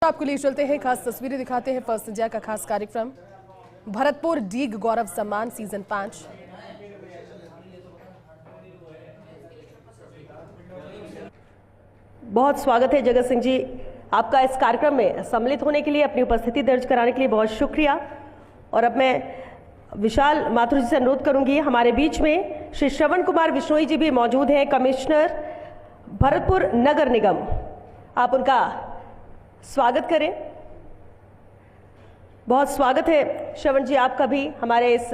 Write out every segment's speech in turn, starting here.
आपके लिए चलते हैं, खास तस्वीरें दिखाते हैं फर्स्ट इंडिया का खास कार्यक्रम भरतपुर डीग गौरव सम्मान सीजन 5। बहुत स्वागत है जगत सिंह जी आपका इस कार्यक्रम में सम्मिलित होने के लिए, अपनी उपस्थिति दर्ज कराने के लिए बहुत शुक्रिया। और अब मैं विशाल माथुर जी से अनुरोध करूंगी, हमारे बीच में श्री श्रवण कुमार बिश्नोई जी भी मौजूद हैं, कमिश्नर भरतपुर नगर निगम। आप उनका स्वागत करें। बहुत स्वागत है श्रवण जी आपका भी हमारे इस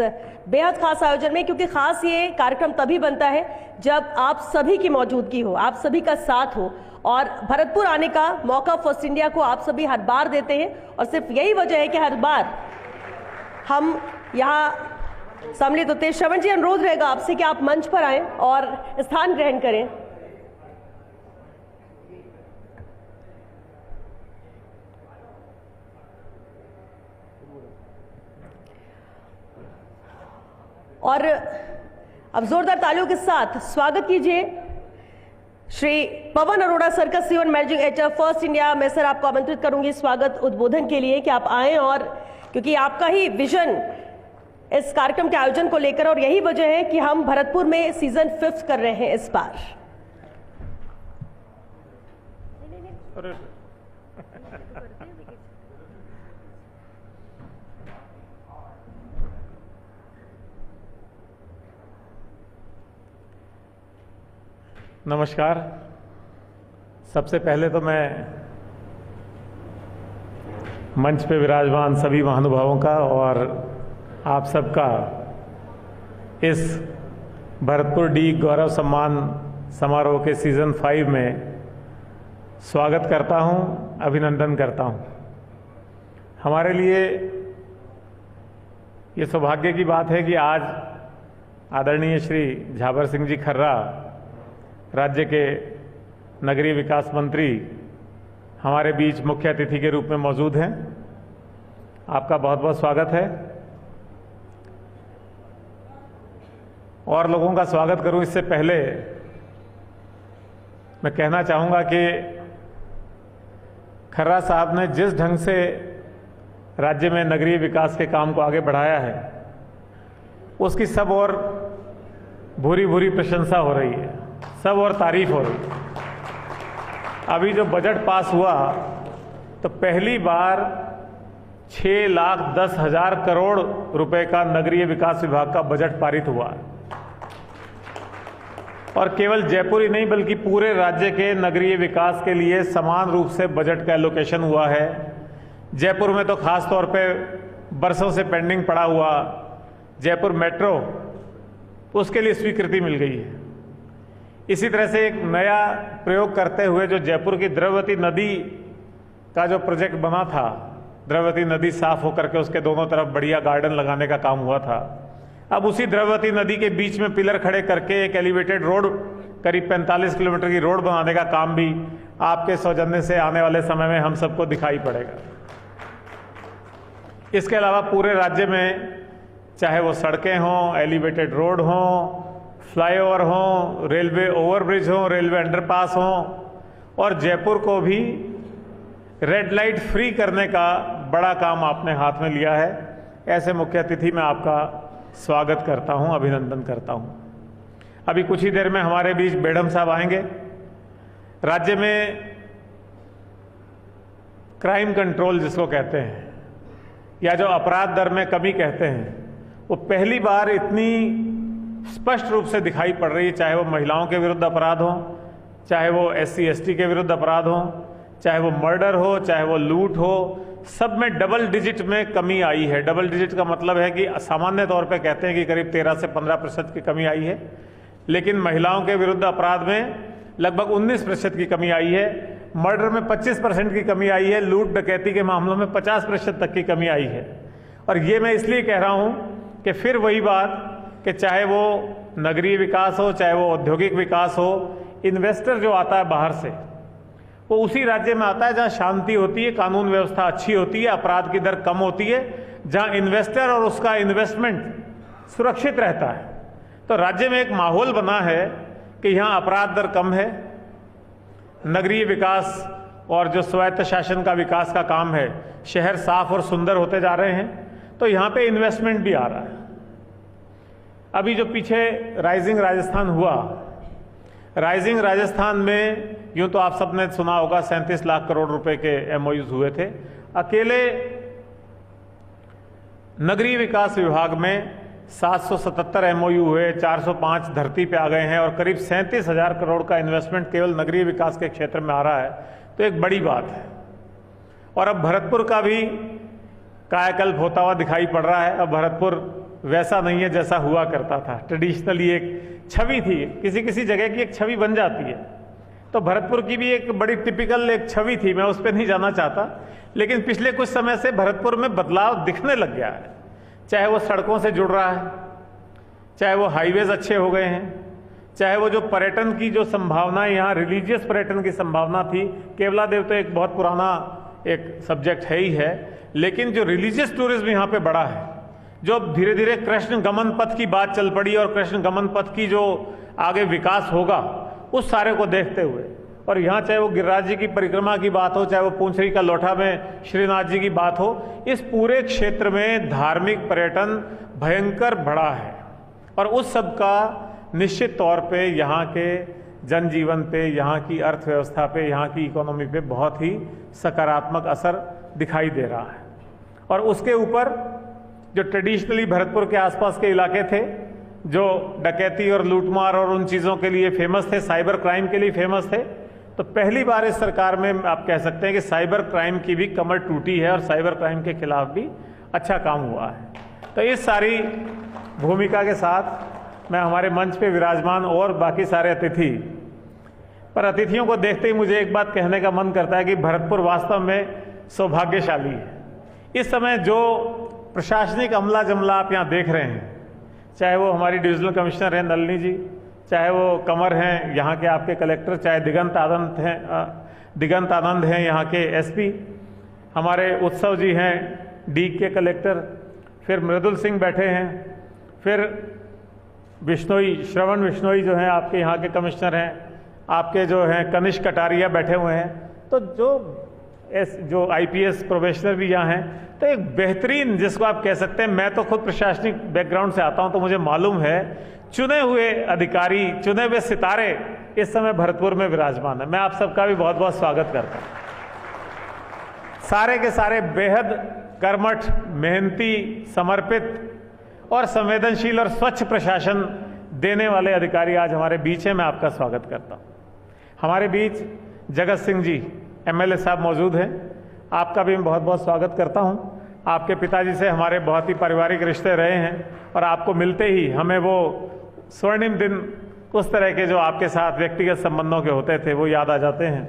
बेहद खास आयोजन में, क्योंकि खास ये कार्यक्रम तभी बनता है जब आप सभी की मौजूदगी हो, आप सभी का साथ हो। और भरतपुर आने का मौका फर्स्ट इंडिया को आप सभी हर बार देते हैं, और सिर्फ यही वजह है कि हर बार हम यहाँ सम्मिलित होते हैं। श्रवण जी, अनुरोध रहेगा आपसे कि आप मंच पर आएं और स्थान ग्रहण करें। और अब जोरदार तालियों के साथ स्वागत कीजिए श्री पवन अरोड़ा, सर्कस सीवन मैनेजिंग एडिटर फर्स्ट इंडिया। मैं सर आपको आमंत्रित करूंगी स्वागत उद्बोधन के लिए कि आप आएं, और क्योंकि आपका ही विजन इस कार्यक्रम के आयोजन को लेकर, और यही वजह है कि हम भरतपुर में सीजन 5 कर रहे हैं इस बार। नमस्कार। सबसे पहले तो मैं मंच पे विराजमान सभी महानुभावों का और आप सबका इस भरतपुर डीग गौरव सम्मान समारोह के सीजन 5 में स्वागत करता हूं, अभिनंदन करता हूं। हमारे लिए ये सौभाग्य की बात है कि आज आदरणीय श्री झाबर सिंह जी खर्रा, राज्य के नगरीय विकास मंत्री, हमारे बीच मुख्य अतिथि के रूप में मौजूद हैं। आपका बहुत बहुत स्वागत है। और लोगों का स्वागत करूं इससे पहले मैं कहना चाहूंगा कि खर्रा साहब ने जिस ढंग से राज्य में नगरीय विकास के काम को आगे बढ़ाया है, उसकी सब और भूरी भूरी प्रशंसा हो रही है, सब और तारीफ हो रही है। अभी जो बजट पास हुआ तो पहली बार 6,10,000 करोड़ रुपए का नगरीय विकास विभाग का बजट पारित हुआ है। और केवल जयपुर ही नहीं बल्कि पूरे राज्य के नगरीय विकास के लिए समान रूप से बजट का एलोकेशन हुआ है। जयपुर में तो खास तौर पे बरसों से पेंडिंग पड़ा हुआ जयपुर मेट्रो, उसके लिए स्वीकृति मिल गई है। इसी तरह से एक नया प्रयोग करते हुए जो जयपुर की द्रव्यवती नदी का जो प्रोजेक्ट बना था, द्रव्यवती नदी साफ होकर के उसके दोनों तरफ बढ़िया गार्डन लगाने का काम हुआ था। अब उसी द्रव्यवती नदी के बीच में पिलर खड़े करके एक एलिवेटेड रोड, करीब 45 किलोमीटर की रोड बनाने का काम भी आपके सौजन्य से आने वाले समय में हम सबको दिखाई पड़ेगा। इसके अलावा पूरे राज्य में चाहे वो सड़कें हों, एलिवेटेड रोड हों, फ्लाईओवर हों, रेलवे ओवरब्रिज हों, रेलवे अंडरपास हों, और जयपुर को भी रेड लाइट फ्री करने का बड़ा काम आपने हाथ में लिया है। ऐसे मुख्य अतिथि मैं आपका स्वागत करता हूं, अभिनंदन करता हूं। अभी कुछ ही देर में हमारे बीच बेडम साहब आएंगे। राज्य में क्राइम कंट्रोल जिसको कहते हैं, या जो अपराध दर में कमी कहते हैं, वो पहली बार इतनी स्पष्ट रूप से दिखाई पड़ रही है। चाहे वो महिलाओं के विरुद्ध अपराध हो, चाहे वो SC ST के विरुद्ध अपराध हो, चाहे वो मर्डर हो, चाहे वो लूट हो, सब में डबल डिजिट में कमी आई है। डबल डिजिट का मतलब है कि सामान्य तौर पे कहते हैं कि करीब 13 से 15% की कमी आई है, लेकिन महिलाओं के विरुद्ध अपराध में लगभग 19% की कमी आई है। मर्डर में 25% की कमी आई है। लूट डकैती के मामलों में 50% तक की कमी आई है। और ये मैं इसलिए कह रहा हूं कि फिर वही बात कि चाहे वो नगरीय विकास हो, चाहे वो औद्योगिक विकास हो, इन्वेस्टर जो आता है बाहर से, वो उसी राज्य में आता है जहां शांति होती है, कानून व्यवस्था अच्छी होती है, अपराध की दर कम होती है, जहां इन्वेस्टर और उसका इन्वेस्टमेंट सुरक्षित रहता है। तो राज्य में एक माहौल बना है कि यहाँ अपराध दर कम है, नगरीय विकास और जो स्वायत्त शासन का विकास का काम है, शहर साफ और सुंदर होते जा रहे हैं, तो यहाँ पे इन्वेस्टमेंट भी आ रहा है। अभी जो पीछे राइजिंग राजस्थान हुआ, राइजिंग राजस्थान में यूं तो आप सबने सुना होगा 37 लाख करोड़ रुपए के MOUs हुए थे। अकेले नगरीय विकास विभाग में 777 MOU हुए, 405 धरती पे आ गए हैं और करीब 37,000 करोड़ का इन्वेस्टमेंट केवल नगरीय विकास के क्षेत्र में आ रहा है, तो एक बड़ी बात है। और अब भरतपुर का भी कायाकल्प होता हुआ दिखाई पड़ रहा है। अब भरतपुर वैसा नहीं है जैसा हुआ करता था। ट्रेडिशनली एक छवि थी, किसी किसी जगह की एक छवि बन जाती है, तो भरतपुर की भी एक बड़ी टिपिकल एक छवि थी। मैं उस पर नहीं जाना चाहता, लेकिन पिछले कुछ समय से भरतपुर में बदलाव दिखने लग गया है। चाहे वो सड़कों से जुड़ रहा है, चाहे वो हाईवेज अच्छे हो गए हैं, चाहे वो जो पर्यटन की जो संभावना, यहाँ रिलीजियस पर्यटन की संभावना थी। केवला देव तो एक बहुत पुराना एक सब्जेक्ट है ही है, लेकिन जो रिलीजियस टूरिज्म यहाँ पे बढ़ा है, जो धीरे धीरे कृष्ण गमन पथ की बात चल पड़ी और कृष्ण गमन पथ की जो आगे विकास होगा उस सारे को देखते हुए, और यहाँ चाहे वो गिरिराज जी की परिक्रमा की बात हो, चाहे वो पूंछरी का लोठा में श्रीनाथ जी की बात हो, इस पूरे क्षेत्र में धार्मिक पर्यटन भयंकर बढ़ा है। और उस सब का निश्चित तौर पे यहाँ के जनजीवन पे, यहाँ की अर्थव्यवस्था पे, यहाँ की इकोनॉमी पे बहुत ही सकारात्मक असर दिखाई दे रहा है। और उसके ऊपर जो ट्रेडिशनली भरतपुर के आसपास के इलाके थे, जो डकैती और लूटमार और उन चीज़ों के लिए फेमस थे, साइबर क्राइम के लिए फेमस थे, तो पहली बार इस सरकार में आप कह सकते हैं कि साइबर क्राइम की भी कमर टूटी है और साइबर क्राइम के खिलाफ भी अच्छा काम हुआ है। तो इस सारी भूमिका के साथ मैं हमारे मंच पे विराजमान और बाकी सारे अतिथि, पर अतिथियों को देखते ही मुझे एक बात कहने का मन करता है कि भरतपुर वास्तव में सौभाग्यशाली है। इस समय जो प्रशासनिक अमला जमला आप यहाँ देख रहे हैं, चाहे वो हमारी डिविजनल कमिश्नर हैं नलिनी जी, चाहे वो कंवर हैं यहाँ के आपके कलेक्टर, चाहे दिगंत आनंद हैं यहाँ के SP, हमारे उत्सव जी हैं डीग के कलेक्टर, फिर मृदुल सिंह बैठे हैं, फिर श्रवण बिश्नोई जो हैं आपके यहाँ के कमिश्नर हैं, आपके जो हैं कनिष्क कटारिया बैठे हुए हैं, तो जो IPS प्रोबेशनर भी यहाँ हैं। तो एक बेहतरीन, जिसको आप कह सकते हैं, मैं तो खुद प्रशासनिक बैकग्राउंड से आता हूँ, तो मुझे मालूम है चुने हुए अधिकारी, चुने हुए सितारे इस समय भरतपुर में विराजमान है। मैं आप सबका भी बहुत बहुत स्वागत करता हूँ। सारे के सारे बेहद कर्मठ, मेहनती, समर्पित और संवेदनशील और स्वच्छ प्रशासन देने वाले अधिकारी आज हमारे बीच हैं। मैं आपका स्वागत करता हूँ। हमारे बीच जगत सिंह जी MLA साहब मौजूद हैं, आपका भी मैं बहुत बहुत स्वागत करता हूँ। आपके पिताजी से हमारे बहुत ही पारिवारिक रिश्ते रहे हैं और आपको मिलते ही हमें वो स्वर्णिम दिन, उस तरह के जो आपके साथ व्यक्तिगत संबंधों के होते थे, वो याद आ जाते हैं।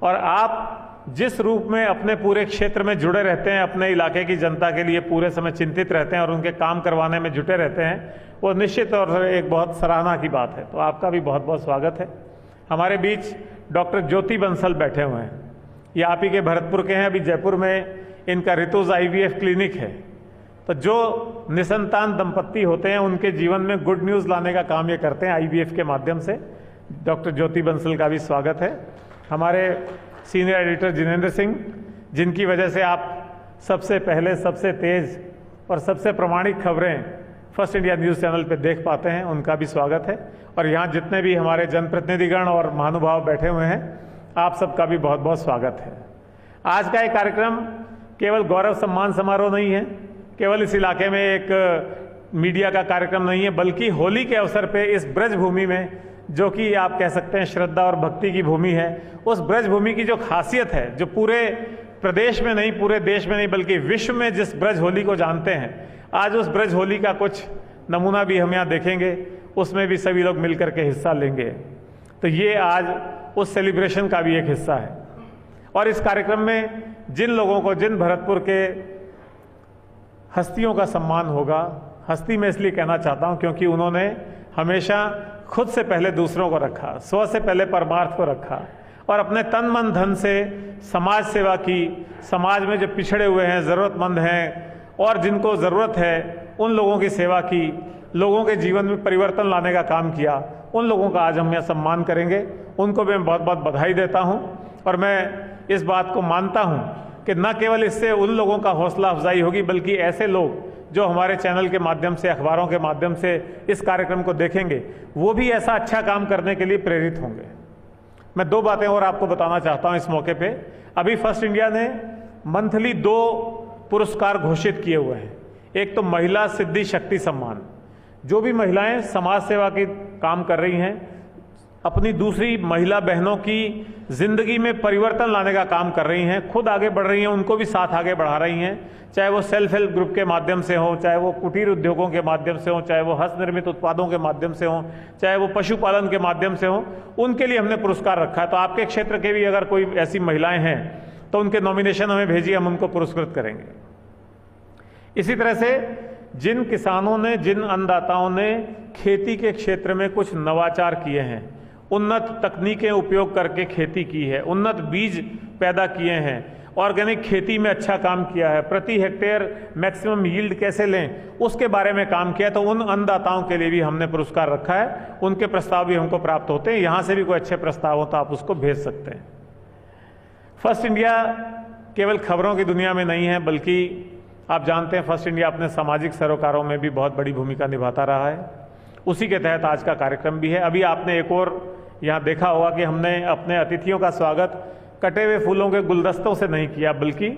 और आप जिस रूप में अपने पूरे क्षेत्र में जुड़े रहते हैं, अपने इलाके की जनता के लिए पूरे समय चिंतित रहते हैं और उनके काम करवाने में जुटे रहते हैं, वो निश्चित तौर से एक बहुत सराहना की बात है। तो आपका भी बहुत बहुत स्वागत है। हमारे बीच डॉक्टर ज्योति बंसल बैठे हुए हैं, ये आप ही के भरतपुर के हैं। अभी जयपुर में इनका ऋतुज IVF क्लिनिक है। तो जो निसंतान दंपत्ति होते हैं उनके जीवन में गुड न्यूज़ लाने का काम ये करते हैं IVF के माध्यम से। डॉक्टर ज्योति बंसल का भी स्वागत है। हमारे सीनियर एडिटर जिनेंद्र सिंह, जिनकी वजह से आप सबसे पहले, सबसे तेज और सबसे प्रमाणिक खबरें फर्स्ट इंडिया न्यूज़ चैनल पे देख पाते हैं, उनका भी स्वागत है। और यहाँ जितने भी हमारे जनप्रतिनिधिगण और महानुभाव बैठे हुए हैं, आप सबका भी बहुत बहुत स्वागत है। आज का ये कार्यक्रम केवल गौरव सम्मान समारोह नहीं है, केवल इस इलाके में एक मीडिया का कार्यक्रम नहीं है, बल्कि होली के अवसर पे इस ब्रजभूमि में, जो कि आप कह सकते हैं श्रद्धा और भक्ति की भूमि है, उस ब्रजभूमि की जो खासियत है, जो पूरे प्रदेश में नहीं, पूरे देश में नहीं, बल्कि विश्व में जिस ब्रज होली को जानते हैं, आज उस ब्रज होली का कुछ नमूना भी हम यहाँ देखेंगे, उसमें भी सभी लोग मिलकर के हिस्सा लेंगे। तो ये आज उस सेलिब्रेशन का भी एक हिस्सा है। और इस कार्यक्रम में जिन लोगों को, जिन भरतपुर के हस्तियों का सम्मान होगा, हस्ती में इसलिए कहना चाहता हूँ क्योंकि उन्होंने हमेशा खुद से पहले दूसरों को रखा, स्व से पहले परमार्थ को रखा और अपने तन मन धन से समाज सेवा की, समाज में जो पिछड़े हुए हैं, ज़रूरतमंद हैं और जिनको ज़रूरत है, उन लोगों की सेवा की, लोगों के जीवन में परिवर्तन लाने का काम किया। उन लोगों का आज हम यहाँ सम्मान करेंगे। उनको भी मैं बहुत बहुत बधाई देता हूँ। और मैं इस बात को मानता हूं कि न केवल इससे उन लोगों का हौसला अफजाई होगी, बल्कि ऐसे लोग जो हमारे चैनल के माध्यम से, अखबारों के माध्यम से इस कार्यक्रम को देखेंगे, वो भी ऐसा अच्छा काम करने के लिए प्रेरित होंगे। मैं 2 बातें और आपको बताना चाहता हूं इस मौके पे। अभी फर्स्ट इंडिया ने मंथली 2 पुरस्कार घोषित किए हुए हैं। एक तो महिला सिद्धि शक्ति सम्मान, जो भी महिलाएं समाज सेवा की काम कर रही हैं, अपनी दूसरी महिला बहनों की जिंदगी में परिवर्तन लाने का काम कर रही हैं, खुद आगे बढ़ रही हैं, उनको भी साथ आगे बढ़ा रही हैं, चाहे वो सेल्फ हेल्प ग्रुप के माध्यम से हो, चाहे वो कुटीर उद्योगों के माध्यम से हो, चाहे वो हस्तनिर्मित उत्पादों के माध्यम से हो, चाहे वो पशुपालन के माध्यम से हो, उनके लिए हमने पुरस्कार रखा है। तो आपके क्षेत्र के भी अगर कोई ऐसी महिलाएं हैं तो उनके नॉमिनेशन हमें भेजिए, हम उनको पुरस्कृत करेंगे। इसी तरह से जिन किसानों ने, जिन अन्नदाताओं ने खेती के क्षेत्र में कुछ नवाचार किए हैं, उन्नत तकनीकें उपयोग करके खेती की है, उन्नत बीज पैदा किए हैं, ऑर्गेनिक खेती में अच्छा काम किया है, प्रति हेक्टेयर मैक्सिमम यील्ड कैसे लें उसके बारे में काम किया, तो उन अन्नदाताओं के लिए भी हमने पुरस्कार रखा है। उनके प्रस्ताव भी हमको प्राप्त होते हैं। यहाँ से भी कोई अच्छे प्रस्ताव हो तो आप उसको भेज सकते हैं। फर्स्ट इंडिया केवल खबरों की दुनिया में नहीं है, बल्कि आप जानते हैं फर्स्ट इंडिया अपने सामाजिक सरोकारों में भी बहुत बड़ी भूमिका निभाता रहा है। उसी के तहत आज का कार्यक्रम भी है। अभी आपने एक और यहाँ देखा होगा कि हमने अपने अतिथियों का स्वागत कटे हुए फूलों के गुलदस्तों से नहीं किया, बल्कि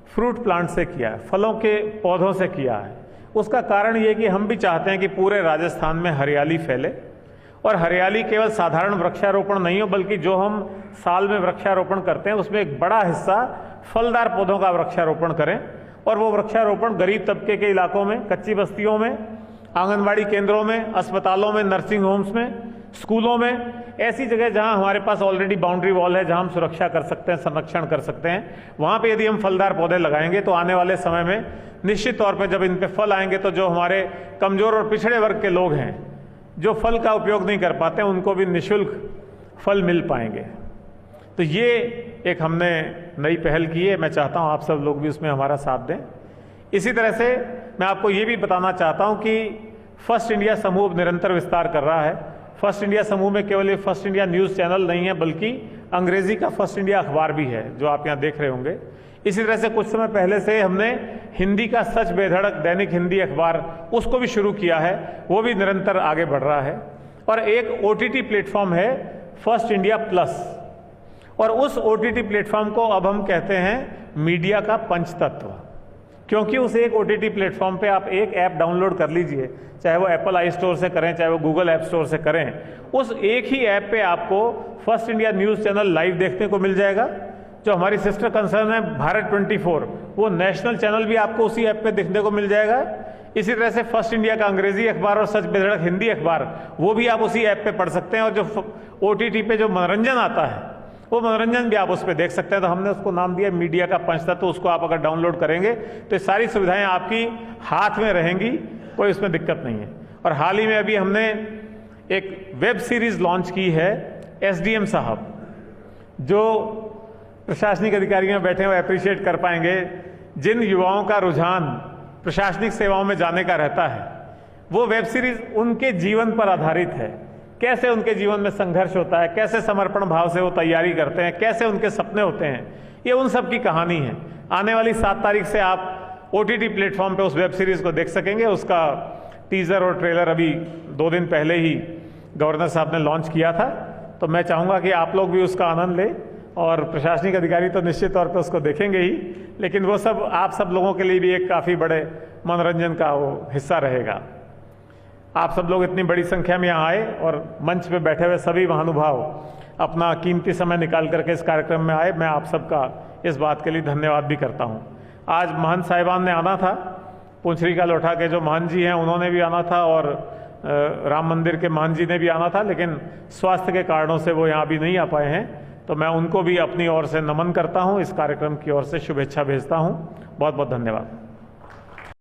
फ्रूट प्लांट से किया है, फलों के पौधों से किया है। उसका कारण ये कि हम भी चाहते हैं कि पूरे राजस्थान में हरियाली फैले, और हरियाली केवल साधारण वृक्षारोपण नहीं हो, बल्कि जो हम साल में वृक्षारोपण करते हैं उसमें एक बड़ा हिस्सा फलदार पौधों का वृक्षारोपण करें। और वो वृक्षारोपण गरीब तबके के इलाकों में, कच्ची बस्तियों में, आंगनबाड़ी केंद्रों में, अस्पतालों में, नर्सिंग होम्स में, स्कूलों में, ऐसी जगह जहां हमारे पास ऑलरेडी बाउंड्री वॉल है, जहां हम सुरक्षा कर सकते हैं, संरक्षण कर सकते हैं, वहां पे यदि हम फलदार पौधे लगाएंगे तो आने वाले समय में निश्चित तौर पे जब इन पे फल आएंगे तो जो हमारे कमजोर और पिछड़े वर्ग के लोग हैं, जो फल का उपयोग नहीं कर पाते, उनको भी निःशुल्क फल मिल पाएंगे। तो ये एक हमने नई पहल की है। मैं चाहता हूँ आप सब लोग भी उसमें हमारा साथ दें। इसी तरह से मैं आपको ये भी बताना चाहता हूँ कि फर्स्ट इंडिया समूह निरंतर विस्तार कर रहा है। फर्स्ट इंडिया समूह में केवल ये फर्स्ट इंडिया न्यूज़ चैनल नहीं है, बल्कि अंग्रेजी का फर्स्ट इंडिया अखबार भी है, जो आप यहाँ देख रहे होंगे। इसी तरह से कुछ समय पहले से हमने हिंदी का सच बेधड़क दैनिक हिंदी अखबार, उसको भी शुरू किया है, वो भी निरंतर आगे बढ़ रहा है। और एक OTT प्लेटफॉर्म है फर्स्ट इंडिया प्लस, और उस OTT प्लेटफॉर्म को अब हम कहते हैं मीडिया का पंचतत्व, क्योंकि उस एक OTT प्लेटफॉर्म पे आप एक ऐप डाउनलोड कर लीजिए, चाहे वो एप्पल आई स्टोर से करें, चाहे वो गूगल ऐप स्टोर से करें, उस एक ही ऐप पे आपको first India news channel live देखने को मिल जाएगा। जो हमारी सिस्टर कंसर्न है भारत 24, वो नेशनल चैनल भी आपको उसी ऐप पे देखने को मिल जाएगा। इसी तरह से फर्स्ट इंडिया का अंग्रेजी अखबार और सच बेधड़क हिंदी अखबार, वो भी आप उसी ऐप पे पढ़ सकते हैं। और जो OTT पे जो मनोरंजन आता है, वो मनोरंजन भी आप उस पर देख सकते हैं। तो हमने उसको नाम दिया मीडिया का पंचतत्व। तो उसको आप अगर डाउनलोड करेंगे तो ये सारी सुविधाएं आपकी हाथ में रहेंगी, कोई उसमें दिक्कत नहीं है। और हाल ही में अभी हमने एक वेब सीरीज लॉन्च की है, SDM साहब, जो प्रशासनिक अधिकारी में बैठे हुए अप्रिशिएट कर पाएंगे, जिन युवाओं का रुझान प्रशासनिक सेवाओं में जाने का रहता है, वो वेब सीरीज उनके जीवन पर आधारित है। कैसे उनके जीवन में संघर्ष होता है, कैसे समर्पण भाव से वो तैयारी करते हैं, कैसे उनके सपने होते हैं, ये उन सब की कहानी है। आने वाली 7 तारीख से आप OTT प्लेटफॉर्म पे उस वेब सीरीज को देख सकेंगे। उसका टीजर और ट्रेलर अभी 2 दिन पहले ही गवर्नर साहब ने लॉन्च किया था। तो मैं चाहूँगा कि आप लोग भी उसका आनंद लें, और प्रशासनिक अधिकारी तो निश्चित तौर पर उसको देखेंगे ही, लेकिन वो सब आप सब लोगों के लिए भी एक काफ़ी बड़े मनोरंजन का वो हिस्सा रहेगा। आप सब लोग इतनी बड़ी संख्या में यहाँ आए और मंच पे बैठे हुए सभी महानुभाव अपना कीमती समय निकाल करके इस कार्यक्रम में आए, मैं आप सबका इस बात के लिए धन्यवाद भी करता हूँ। आज महंत साहिबान ने आना था, पुंछरी का लोठा के जो महंत जी हैं उन्होंने भी आना था, और राम मंदिर के महंत जी ने भी आना था, लेकिन स्वास्थ्य के कारणों से वो यहाँ भी नहीं आ पाए हैं। तो मैं उनको भी अपनी ओर से नमन करता हूँ, इस कार्यक्रम की ओर से शुभेच्छा भेजता हूँ। बहुत बहुत धन्यवाद।